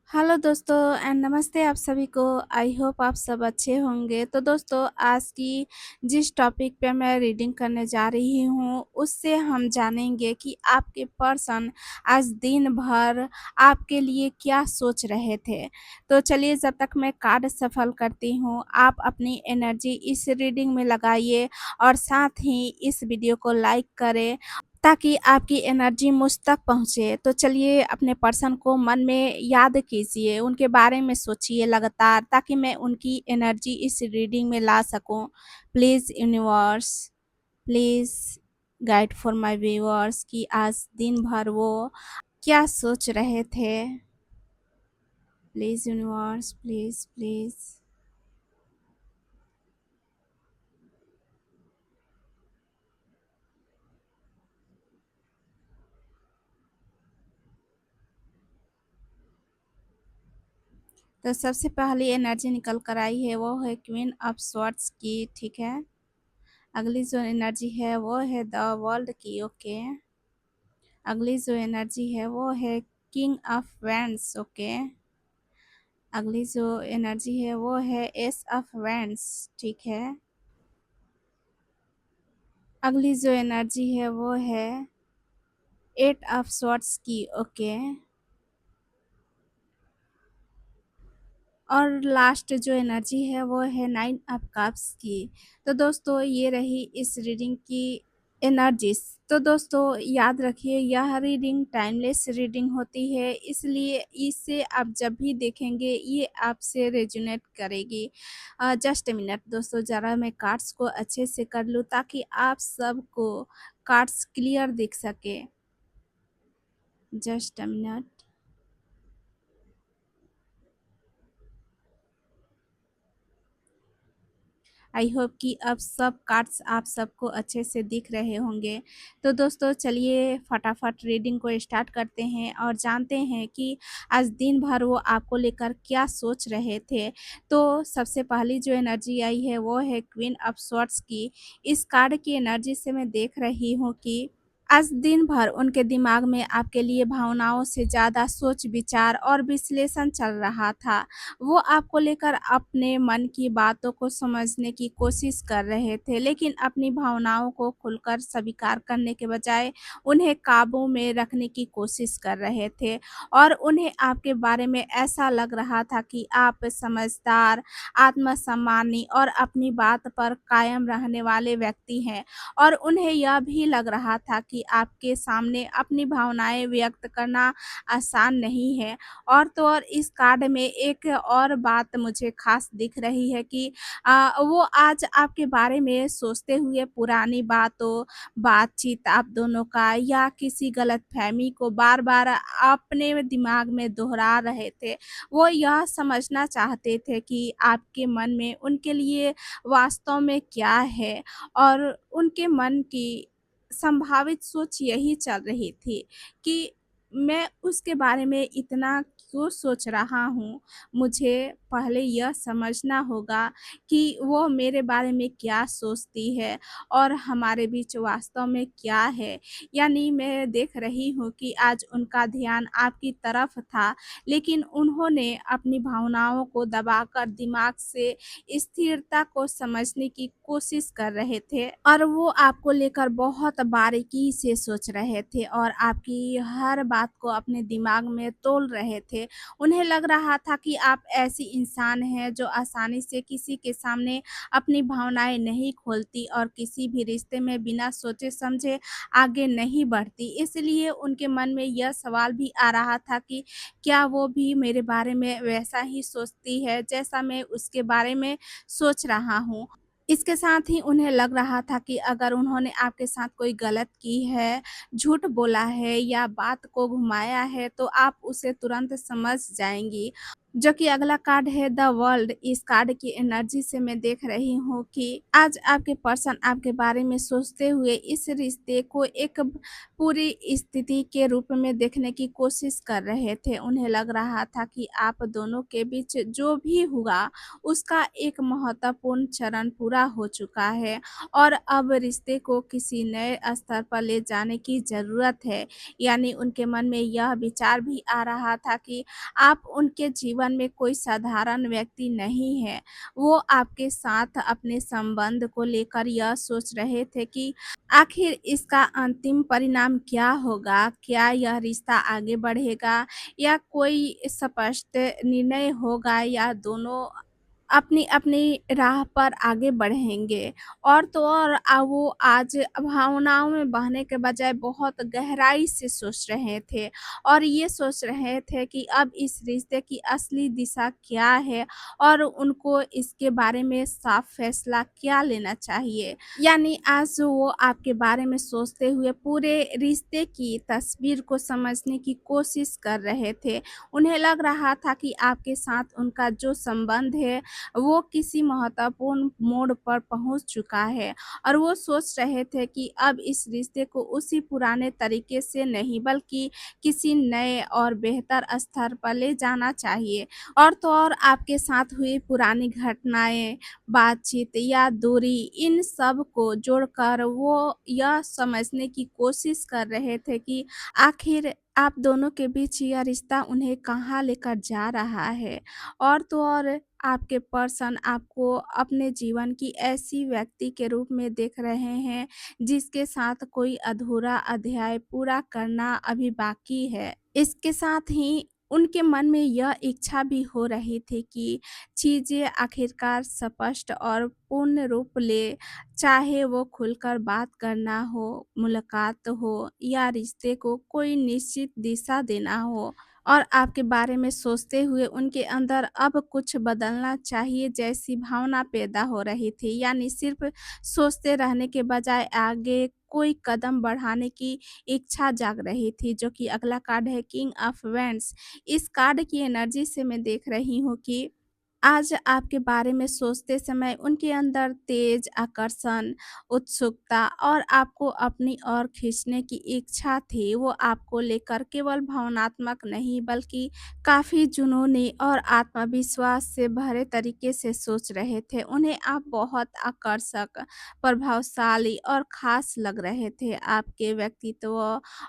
Hello दोस्तों and नमस्ते आप सभी को। आई होप आप सब अच्छे होंगे। तो दोस्तों आज की जिस टॉपिक पे मैं रीडिंग करने जा रही हूँ उससे हम जानेंगे कि आपके पर्सन आज दिन भर आपके लिए क्या सोच रहे थे। तो चलिए जब तक मैं कार्ड सफल करती हूँ आप अपनी एनर्जी इस रीडिंग में लगाइए और साथ ही इस वीडियो को लाइक करें ताकि आपकी एनर्जी मुझ तक पहुँचे। तो चलिए अपने पर्सन को मन में याद कीजिए, उनके बारे में सोचिए लगातार ताकि मैं उनकी एनर्जी इस रीडिंग में ला सकूँ। Please universe, please guide for my viewers कि आज दिन भर वो क्या सोच रहे थे। Please universe, please, please. तो सबसे पहली एनर्जी निकल कर आई है वो है क्वीन ऑफ स्वॉर्ड्स की, ठीक है। अगली जो एनर्जी है वो है द वर्ल्ड की, ओके। अगली जो एनर्जी है वो है किंग ऑफ वैंड्स, ओके। अगली जो एनर्जी है वो है एस ऑफ वैंड्स, ठीक है। अगली जो एनर्जी है वो है एट ऑफ स्वॉर्ड्स की, ओके। और लास्ट जो एनर्जी है वो है नाइन ऑफ कप्स की। तो दोस्तों ये रही इस रीडिंग की एनर्जीज। तो दोस्तों याद रखिए यह रीडिंग टाइमलेस रीडिंग होती है, इसलिए इसे आप जब भी देखेंगे ये आपसे रेजोनेट करेगी। जस्ट अ मिनट दोस्तों, ज़रा मैं कार्ड्स को अच्छे से कर लूँ ताकि आप सबको कार्ड्स क्लियर दिख सके। Just a minute. I hope कि अब सब कार्ड्स आप सबको अच्छे से दिख रहे होंगे। तो दोस्तों चलिए फटाफट रीडिंग को स्टार्ट करते हैं और जानते हैं कि आज दिन भर वो आपको लेकर क्या सोच रहे थे। तो सबसे पहली जो एनर्जी आई है वो है क्वीन ऑफ स्वॉर्ड्स की। इस कार्ड की एनर्जी से मैं देख रही हूँ कि आज दिन भर उनके दिमाग में आपके लिए भावनाओं से ज़्यादा सोच विचार और विश्लेषण चल रहा था। वो आपको लेकर अपने मन की बातों को समझने की कोशिश कर रहे थे, लेकिन अपनी भावनाओं को खुलकर स्वीकार करने के बजाय उन्हें काबू में रखने की कोशिश कर रहे थे। और उन्हें आपके बारे में ऐसा लग रहा था कि आप समझदार, आत्मसम्मानी और अपनी बात पर कायम रहने वाले व्यक्ति हैं। और उन्हें यह भी लग रहा था कि आपके सामने अपनी भावनाएं व्यक्त करना आसान नहीं है। और तो और इस कार्ड में एक और बात मुझे ख़ास दिख रही है कि वो आज आपके बारे में सोचते हुए पुरानी बातों, बातचीत आप दोनों का या किसी गलतफ़हमी को बार-बार अपने दिमाग में दोहरा रहे थे। वो यह समझना चाहते थे कि आपके मन में उनके लिए वास्तव में क्या है और उनके मन की संभावित सोच यही चल रही थी कि मैं उसके बारे में इतना क्यों सोच रहा हूँ? मुझे पहले यह समझना होगा कि वो मेरे बारे में क्या सोचती है और हमारे बीच वास्तव में क्या है। यानी मैं देख रही हूँ कि आज उनका ध्यान आपकी तरफ था, लेकिन उन्होंने अपनी भावनाओं को दबाकर दिमाग से स्थिरता को समझने की कोशिश कर रहे थे और वो आपको लेकर बहुत बारीकी से सोच रहे थे और आपकी हर बात को अपने दिमाग में तौल रहे थे। उन्हें लग रहा था कि आप ऐसी इंसान हैं जो आसानी से किसी के सामने अपनी भावनाएँ नहीं खोलती और किसी भी रिश्ते में बिना सोचे-समझे आगे नहीं बढ़ती। इसलिए उनके मन में यह सवाल भी आ रहा था कि क्या वो भी मेरे बारे में वैसा ही सोचती है जैसा मैं उसके बारे में सोच रहा हूँ। इसके साथ ही उन्हें लग रहा था कि अगर उन्होंने आपके साथ कोई गलत की है, झूठ बोला है या बात को घुमाया है तो आप उसे तुरंत समझ जाएँगी। जो कि अगला कार्ड है द वर्ल्ड। इस कार्ड की एनर्जी से मैं देख रही हूँ कि आज आपके पर्सन आपके बारे में सोचते हुए इस रिश्ते को एक पूरी स्थिति के रूप में देखने की कोशिश कर रहे थे। उन्हें लग रहा था कि आप दोनों के बीच जो भी हुआ उसका एक महत्वपूर्ण चरण पूरा हो चुका है और अब रिश्ते को किसी नए स्तर पर ले जाने की ज़रूरत है। यानी उनके मन में यह विचार भी आ रहा था कि आप उनके जीवन में कोई साधारण व्यक्ति नहीं हैं। वो आपके साथ अपने संबंध को लेकर यह सोच रहे थे कि आखिर इसका अंतिम परिणाम क्या होगा? क्या यह रिश्ता आगे बढ़ेगा या कोई स्पष्ट निर्णय होगा या दोनों अपनी-अपनी राह पर आगे बढ़ेंगे। और तो और वो आज भावनाओं में बहने के बजाय बहुत गहराई से सोच रहे थे और ये सोच रहे थे कि अब इस रिश्ते की असली दिशा क्या है और उनको इसके बारे में साफ फैसला क्या लेना चाहिए। यानी आज वो आपके बारे में सोचते हुए पूरे रिश्ते की तस्वीर को समझने की कोशिश कर रहे थे। उन्हें लग रहा था कि आपके साथ उनका जो संबंध है वो किसी महत्वपूर्ण मोड़ पर पहुँच चुका है और वो सोच रहे थे कि अब इस रिश्ते को उसी पुराने तरीके से नहीं बल्कि किसी नए और बेहतर स्तर पर ले जाना चाहिए। और तो और आपके साथ हुई पुरानी घटनाएँ, बातचीत या दूरी इन सब को जोड़कर वो यह समझने की कोशिश कर रहे थे कि आखिर आप दोनों के बीच यह रिश्ता उन्हें कहाँ लेकर जा रहा है। और तो और आपके पर्सन आपको अपने जीवन की ऐसी व्यक्ति के रूप में देख रहे हैं जिसके साथ कोई अधूरा अध्याय पूरा करना अभी बाकी है। इसके साथ ही उनके मन में यह इच्छा भी हो रही थी कि चीज़ें आखिरकार स्पष्ट और पूर्ण रूप ले, चाहे वो खुलकर बात करना हो, मुलाकात हो या रिश्ते को कोई निश्चित दिशा देना हो। और आपके बारे में सोचते हुए उनके अंदर अब कुछ बदलना चाहिए जैसी भावना पैदा हो रही थी। यानी सिर्फ़ सोचते रहने के बजाय आगे कोई कदम बढ़ाने की इच्छा जाग रही थी, जो कि अगला कार्ड है किंग ऑफ वैंड्स। इस कार्ड की एनर्जी से मैं देख रही हूँ कि आज आपके बारे में सोचते समय उनके अंदर तेज आकर्षण, उत्सुकता और आपको अपनी ओर खींचने की इच्छा थी। वो आपको लेकर केवल भावनात्मक नहीं बल्कि काफ़ी जुनूनी और आत्मविश्वास से भरे तरीके से सोच रहे थे। उन्हें आप बहुत आकर्षक, प्रभावशाली और ख़ास लग रहे थे। आपके व्यक्तित्व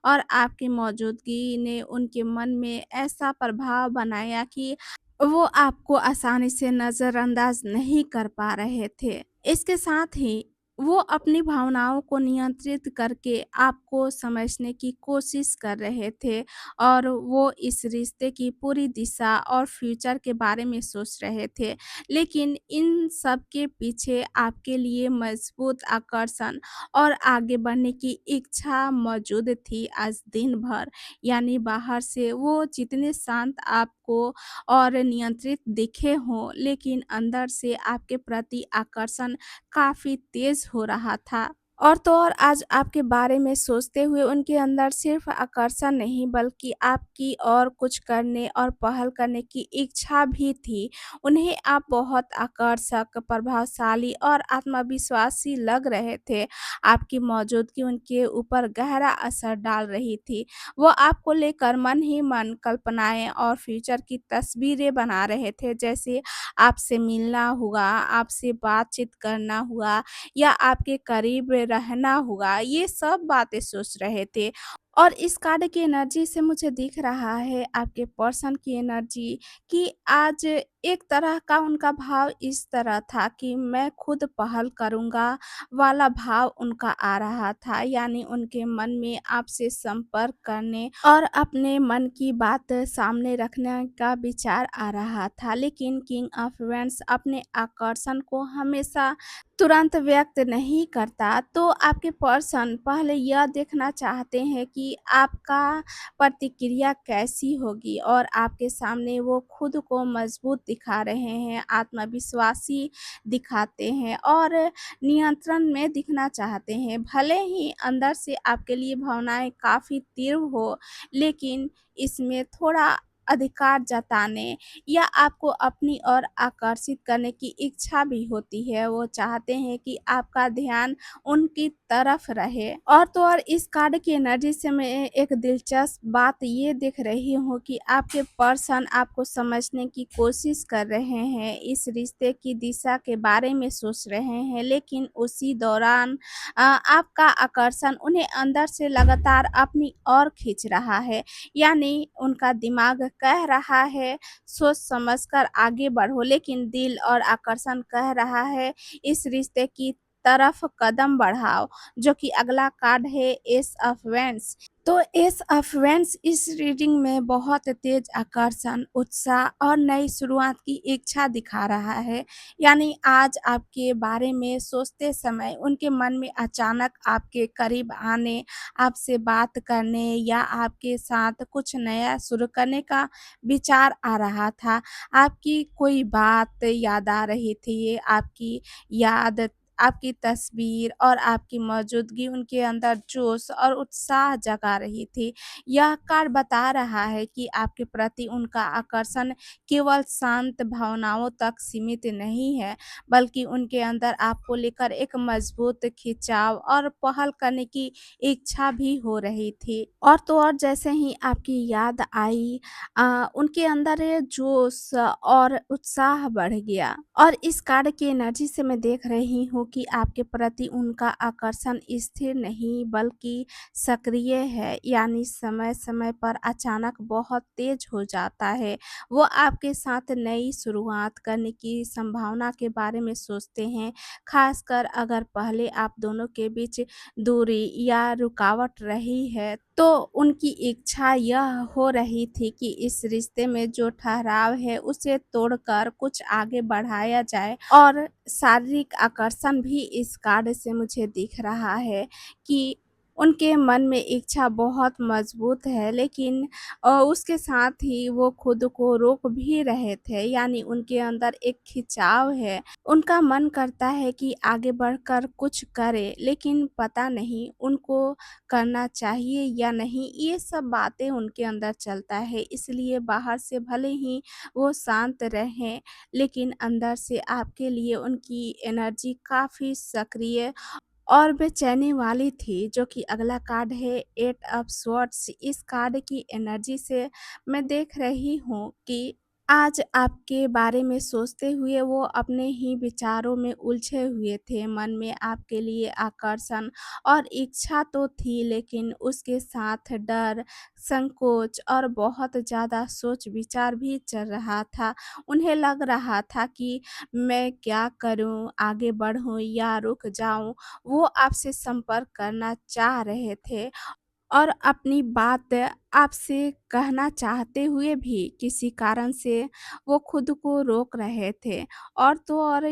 और आपकी मौजूदगी ने उनके मन में ऐसा प्रभाव बनाया कि वो आपको आसानी से नज़रअंदाज नहीं कर पा रहे थे। इसके साथ ही वो अपनी भावनाओं को नियंत्रित करके आपको समझने की कोशिश कर रहे थे और वो इस रिश्ते की पूरी दिशा और फ्यूचर के बारे में सोच रहे थे। लेकिन इन सब के पीछे आपके लिए मजबूत आकर्षण और आगे बढ़ने की इच्छा मौजूद थी आज दिन भर। यानी बाहर से वो जितने शांत आपको और नियंत्रित दिखे हों, लेकिन अंदर से आपके प्रति आकर्षण काफ़ी तेज़ हो रहा था। और तो और आज आपके बारे में सोचते हुए उनके अंदर सिर्फ़ आकर्षण नहीं बल्कि आपकी और कुछ करने और पहल करने की इच्छा भी थी। उन्हें आप बहुत आकर्षक, प्रभावशाली और आत्मविश्वासी लग रहे थे। आपकी मौजूदगी उनके ऊपर गहरा असर डाल रही थी। वो आपको लेकर मन ही मन कल्पनाएँ और फ्यूचर की तस्वीरें बना रहे थे, जैसे आपसे मिलना हुआ, आपसे बातचीत करना हुआ या आपके करीब रहना हुआ, ये सब बातें सोच रहे थे। और इस कार्ड की एनर्जी से मुझे दिख रहा है आपके पर्सन की एनर्जी कि आज एक तरह का उनका भाव इस तरह था कि मैं खुद पहल करूँगा वाला भाव उनका आ रहा था। यानी उनके मन में आपसे संपर्क करने और अपने मन की बात सामने रखने का विचार आ रहा था। लेकिन किंग ऑफ वैंड्स अपने आकर्षण को हमेशा तुरंत व्यक्त नहीं करता, तो आपके पर्सन पहले यह देखना चाहते हैं कि आपका प्रतिक्रिया कैसी होगी और आपके सामने वो खुद को मजबूत दिखा रहे हैं, आत्मविश्वासी दिखाते हैं और नियंत्रण में दिखना चाहते हैं। भले ही अंदर से आपके लिए भावनाएँ काफ़ी तीव्र हो, लेकिन इसमें थोड़ा अधिकार जताने या आपको अपनी ओर आकर्षित करने की इच्छा भी होती है। वो चाहते हैं कि आपका ध्यान उनकी तरफ रहे। और तो और इस कार्ड की एनर्जी से मैं एक दिलचस्प बात ये देख रही हूँ कि आपके पर्सन आपको समझने की कोशिश कर रहे हैं, इस रिश्ते की दिशा के बारे में सोच रहे हैं, लेकिन उसी दौरान आपका आकर्षण उन्हें अंदर से लगातार अपनी ओर खींच रहा है। यानी उनका दिमाग कह रहा है सोच समझकर आगे बढ़ो, लेकिन दिल और आकर्षण कह रहा है इस रिश्ते की तरफ कदम बढ़ाओ। जो कि अगला कार्ड है एस ऑफ वेंस। तो एस ऑफ वेंस इस रीडिंग में बहुत तेज आकर्षण, उत्साह और नई शुरुआत की इच्छा दिखा रहा है। यानी आज आपके बारे में सोचते समय उनके मन में अचानक आपके करीब आने, आपसे बात करने या आपके साथ कुछ नया शुरू करने का विचार आ रहा था। आपकी कोई बात याद आ रही थी, आपकी याद, आपकी तस्वीर और आपकी मौजूदगी उनके अंदर जोश और उत्साह जगा रही थी। यह कार्ड बता रहा है कि आपके प्रति उनका आकर्षण केवल शांत भावनाओं तक सीमित नहीं है, बल्कि उनके अंदर आपको लेकर एक मजबूत खिंचाव और पहल करने की इच्छा भी हो रही थी। और तो और जैसे ही आपकी याद आई उनके अंदर ये जोश और उत्साह बढ़ गया। और इस कार्ड की एनर्जी से मैं देख रही हूँ कि आपके प्रति उनका आकर्षण स्थिर नहीं बल्कि सक्रिय है, यानी समय-समय पर अचानक बहुत तेज हो जाता है। वो आपके साथ नई शुरुआत करने की संभावना के बारे में सोचते हैं, खासकर अगर पहले आप दोनों के बीच दूरी या रुकावट रही है। तो उनकी इच्छा यह हो रही थी कि इस रिश्ते में जो ठहराव है उसे तोड़कर कुछ आगे बढ़ाया जाए। और शारीरिक आकर्षण भी इस कार्ड से मुझे दिख रहा है कि उनके मन में इच्छा बहुत मजबूत है, लेकिन उसके साथ ही वो खुद को रोक भी रहे थे, यानी उनके अंदर एक खिंचाव है। उनका मन करता है कि आगे बढ़कर कुछ करे, लेकिन पता नहीं उनको करना चाहिए या नहीं, ये सब बातें उनके अंदर चलता है। इसलिए बाहर से भले ही वो शांत रहें, लेकिन अंदर से आपके लिए उनकी एनर्जी काफ़ी सक्रिय और बेचैनी वाली थी। जो कि अगला कार्ड है एट ऑफ स्वॉर्ड्स। इस कार्ड की एनर्जी से मैं देख रही हूँ कि आज आपके बारे में सोचते हुए वो अपने ही विचारों में उलझे हुए थे। मन में आपके लिए आकर्षण और इच्छा तो थी, लेकिन उसके साथ डर, संकोच और बहुत ज़्यादा सोच-विचार भी चल रहा था। उन्हें लग रहा था कि मैं क्या करूँ? आगे बढ़ूँ या रुक जाऊँ? वो आपसे संपर्क करना चाह रहे थे और अपनी बात आपसे कहना चाहते हुए भी किसी कारण से वो खुद को रोक रहे थे। और तो और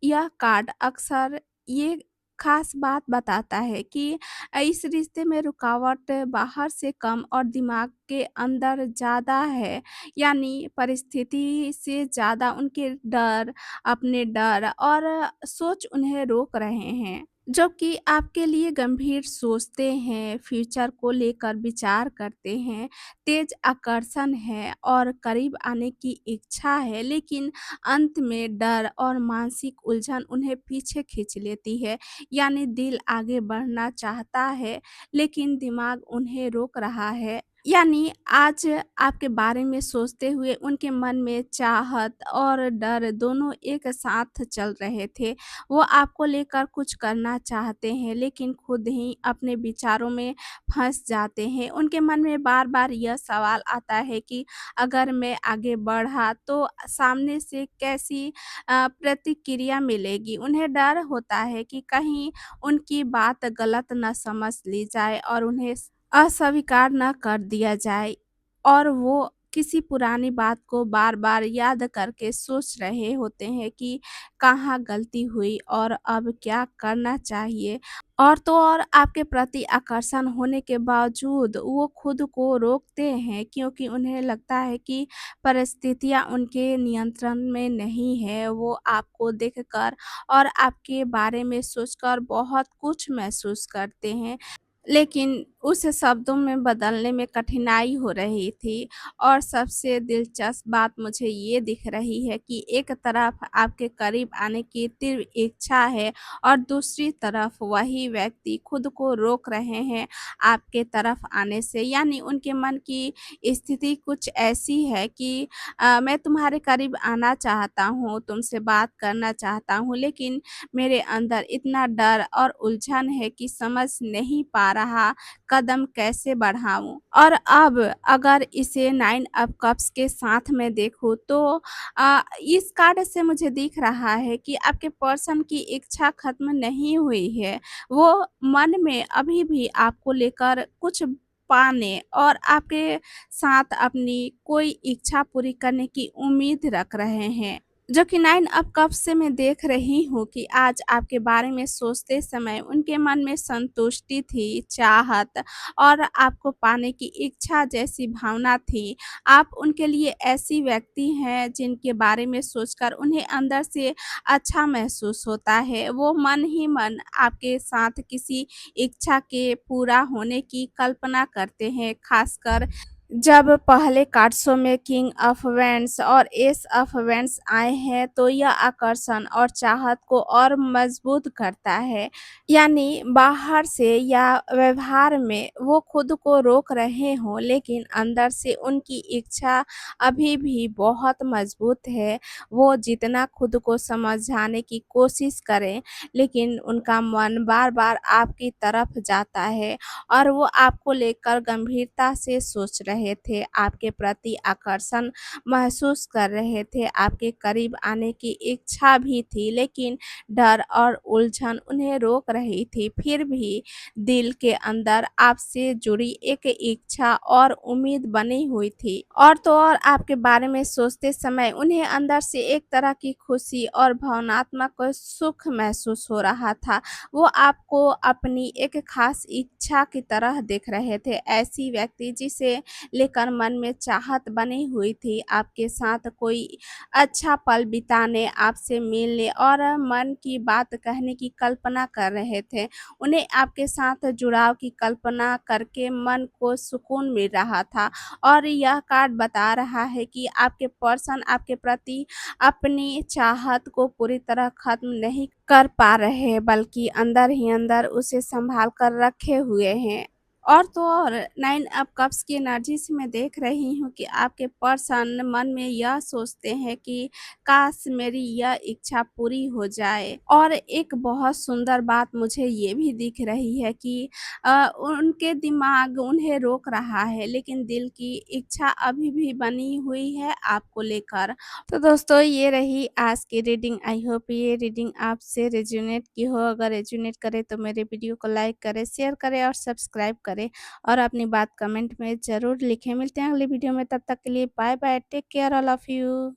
यह कार्ड अक्सर ये खास बात बताता है कि इस रिश्ते में रुकावट बाहर से कम और दिमाग के अंदर ज़्यादा है। यानी परिस्थिति से ज़्यादा उनके डर, अपने डर और सोच उन्हें रोक रहे हैं। जो कि आपके लिए गंभीर सोचते हैं, फ्यूचर को लेकर विचार करते हैं, तेज आकर्षण है और करीब आने की इच्छा है, लेकिन अंत में डर और मानसिक उलझन उन्हें पीछे खींच लेती है। यानी दिल आगे बढ़ना चाहता है, लेकिन दिमाग उन्हें रोक रहा है। यानी आज आपके बारे में सोचते हुए उनके मन में चाहत और डर दोनों एक साथ चल रहे थे। वो आपको लेकर कुछ करना चाहते हैं, लेकिन खुद ही अपने विचारों में फँस जाते हैं। उनके मन में बार-बार यह सवाल आता है कि अगर मैं आगे बढ़ा तो सामने से कैसी प्रतिक्रिया मिलेगी? उन्हें डर होता है कि कहीं उनकी बात गलत ना समझ ली जाए और उन्हें अस्वीकार ना कर दिया जाए। और वो किसी पुरानी बात को बार-बार याद करके सोच रहे होते हैं कि कहाँ गलती हुई और अब क्या करना चाहिए। और तो और आपके प्रति आकर्षण होने के बावजूद वो खुद को रोकते हैं, क्योंकि उन्हें लगता है कि परिस्थितियाँ उनके नियंत्रण में नहीं है। वो आपको देखकर और आपके बारे में सोचकर बहुत कुछ महसूस करते हैं। लेकिन उस शब्दों में बदलने में कठिनाई हो रही थी। और सबसे दिलचस्प बात मुझे ये दिख रही है कि एक तरफ आपके करीब आने की तीव्र इच्छा है और दूसरी तरफ वही व्यक्ति खुद को रोक रहे हैं आपके तरफ आने से। यानी उनके मन की स्थिति कुछ ऐसी है कि मैं तुम्हारे करीब आना चाहता हूँ, तुमसे बात करना चाहता हूँ, लेकिन मेरे अंदर इतना डर और उलझन है कि समझ नहीं पा रहा कदम कैसे बढ़ाऊँ। और अब अगर इसे 9 ऑफ कप्स के साथ में देखूँ तो इस कार्ड से मुझे दिख रहा है कि आपके पर्सन की इच्छा खत्म नहीं हुई है। वो मन में अभी भी आपको लेकर कुछ पाने और आपके साथ अपनी कोई इच्छा पूरी करने की उम्मीद रख रहे हैं। जो कि 9 ऑफ कप्स से मैं देख रही हूँ कि आज आपके बारे में सोचते समय उनके मन में संतुष्टि थी, चाहत और आपको पाने की इच्छा जैसी भावना थी। आप उनके लिए ऐसी व्यक्ति हैं जिनके बारे में सोचकर उन्हें अंदर से अच्छा महसूस होता है। वो मन ही मन आपके साथ किसी इच्छा के पूरा होने की कल्पना करते हैं, खासकर जब पहले कार्ड्सों में किंग ऑफ वैंड्स और एस ऑफ वैंड्स आए हैं तो यह आकर्षण और चाहत को और मजबूत करता है। यानी बाहर से या व्यवहार में वो खुद को रोक रहे हों लेकिन अंदर से उनकी इच्छा अभी भी बहुत मजबूत है। वो जितना खुद को समझाने की कोशिश करें लेकिन उनका मन बार-बार आपकी तरफ जाता है और वो आपको लेकर गंभीरता से सोच रहे थे, आपके प्रति आकर्षण महसूस कर रहे थे, आपके करीब आने की इच्छा भी थी लेकिन डर और उलझन उन्हें रोक रही थी। फिर भी दिल के अंदर आपसे जुड़ी एक इच्छा और उम्मीद बनी हुई थी। और तो और आपके बारे में सोचते समय उन्हें अंदर से एक तरह की खुशी और भावनात्मक सुख महसूस हो रहा था। वो आपको अपनी एक खास इच्छा की तरह देख रहे थे, ऐसी व्यक्ति जिसे लेकर मन में चाहत बनी हुई थी, आपके साथ कोई अच्छा पल बिताने, आपसे मिलने और मन की बात कहने की कल्पना कर रहे थे। उन्हें आपके साथ जुड़ाव की कल्पना करके मन को सुकून मिल रहा था और यह कार्ड बता रहा है कि आपके पर्सन आपके प्रति अपनी चाहत को पूरी तरह खत्म नहीं कर पा रहे बल्कि अंदर ही अंदर उसे संभाल कर रखे हुए हैं। और तो और 9 ऑफ कप्स की एनर्जी से मैं देख रही हूँ कि आपके पर्सन मन में यह सोचते हैं कि काश मेरी यह इच्छा पूरी हो जाए। और एक बहुत सुंदर बात मुझे ये भी दिख रही है कि उनके दिमाग उन्हें रोक रहा है लेकिन दिल की इच्छा अभी भी बनी हुई है आपको लेकर। तो दोस्तों ये रही आज की रीडिंग। आई होप ये रीडिंग आपसे रेजोनेट की हो। अगर रेजोनेट करे तो मेरे वीडियो को लाइक करें, शेयर करें और सब्सक्राइब करें और अपनी बात कमेंट में ज़रूर लिखें। मिलते हैं अगली वीडियो में, तब तक के लिए bye bye, take care all of you.